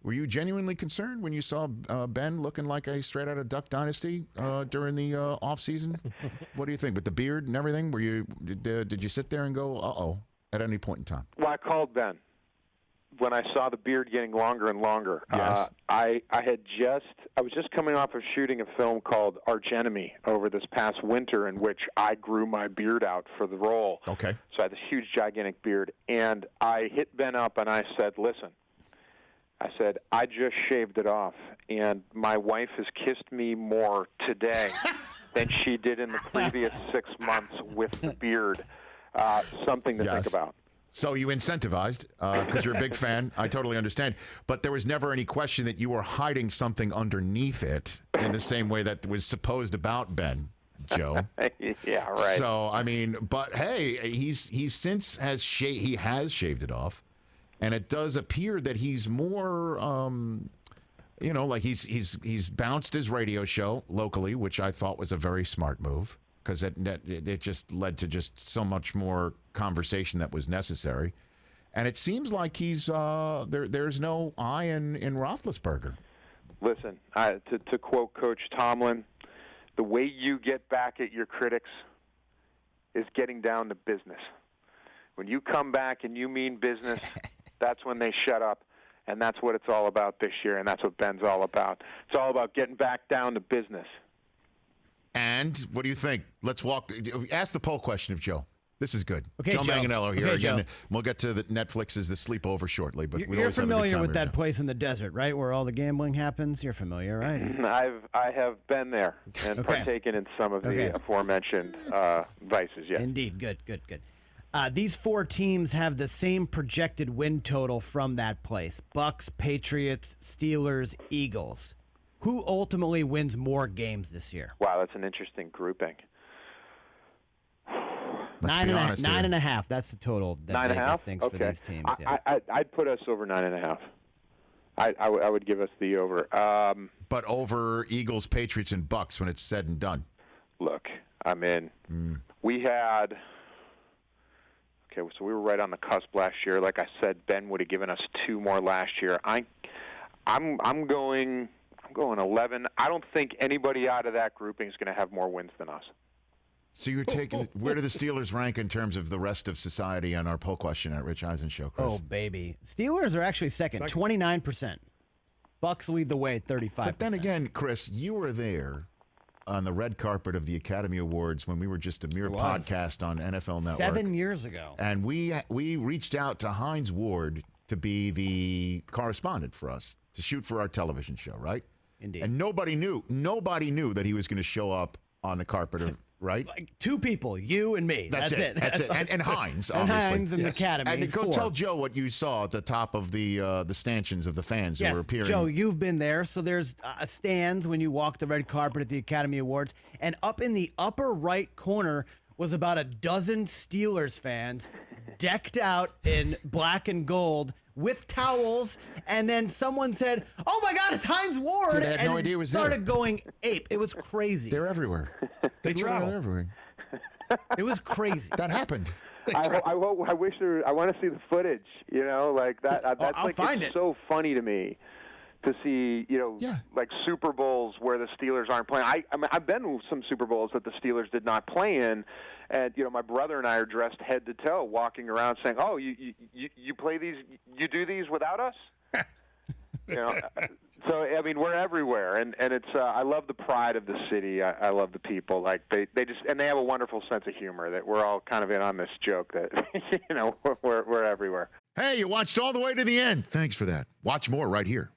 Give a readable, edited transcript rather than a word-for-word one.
Were you genuinely concerned when you saw Ben looking like a straight out of Duck Dynasty during the off season? What do you think with the beard and everything? Did you sit there and go, uh-oh, at any point in time? Well, I called Ben when I saw the beard getting longer and longer. Yes. I was just coming off of shooting a film called Arch Enemy over this past winter, in which I grew my beard out for the role. Okay. So I had this huge, gigantic beard, and I hit Ben up and I said, listen, I just shaved it off, and my wife has kissed me more today than she did in the previous 6 months with the beard. Something to think about. So you incentivized because you're a big fan. I totally understand. But there was never any question that you were hiding something underneath it in the same way that was supposed about Ben, Joe. Yeah, right. So, I mean, but hey, he has shaved it off. And it does appear that he's more, like he's bounced his radio show locally, which I thought was a very smart move because it just led to just so much more conversation that was necessary. And it seems like he's there's no I in Roethlisberger. Listen, to quote Coach Tomlin, the way you get back at your critics is getting down to business. When you come back and you mean business, that's when they shut up, and that's what it's all about this year, and that's what Ben's all about. It's all about getting back down to business. And what do you think? Let's ask the poll question of Joe. This is good. Okay, Joe Manganiello here. Okay, Again, Joe. We'll get to the Netflix's The Sleepover shortly. But you're familiar with that place in the desert, right, where all the gambling happens? You're familiar, right? I have been there and partaken in some of the aforementioned vices, yes. Indeed. Good. These four teams have the same projected win total from that place. Bucks, Patriots, Steelers, Eagles. Who ultimately wins more games this year? Wow, that's an interesting grouping. Nine and a half. That's the total that Vegas thinks for these teams. Yeah. I'd put us over 9.5. I would give us the over. But over Eagles, Patriots, and Bucks when it's said and done. Look, I'm in. We had... Okay, so we were right on the cusp last year. Like I said, Ben would have given us 2 more last year. I'm going 11. I don't think anybody out of that grouping is going to have more wins than us. So you're taking where do the Steelers rank in terms of the rest of society on our poll question at Rich Eisen Show, Chris? Oh, baby. Steelers are actually second, 29%. Bucks lead the way at 35%. But then again, Chris, you were there on the red carpet of the Academy Awards when we were just a mere podcast on NFL Network. 7 years ago. And we reached out to Hines Ward to be the correspondent for us, to shoot for our television show, right? Indeed. And nobody knew that he was going to show up on the carpet of... Right? Like 2 people, you and me. That's it. That's it. And Hines, and obviously. Hines and the Academy. And go 4. tell Joe what you saw at the top of the stanchions of the fans who were appearing. Joe, you've been there. So there's stands when you walk the red carpet at the Academy Awards. And up in the upper right corner was about a dozen Steelers fans decked out in black and gold with towels, and then someone said, "Oh my God, it's Hines Ward!" They had no idea it was there. Started going ape. It was crazy. They're everywhere. They travel everywhere. It was crazy. That happened. I wish I want to see the footage. You know, like that. That's I'll find it. So funny to me to see, like Super Bowls where the Steelers aren't playing. I mean, I've been to some Super Bowls that the Steelers did not play in, and my brother and I are dressed head to toe, walking around saying, "Oh, you play these? You do these without us?" So I mean, we're everywhere, and it's. I love the pride of the city. I love the people. Like they have a wonderful sense of humor that we're all kind of in on this joke that we're everywhere. Hey, you watched all the way to the end. Thanks for that. Watch more right here.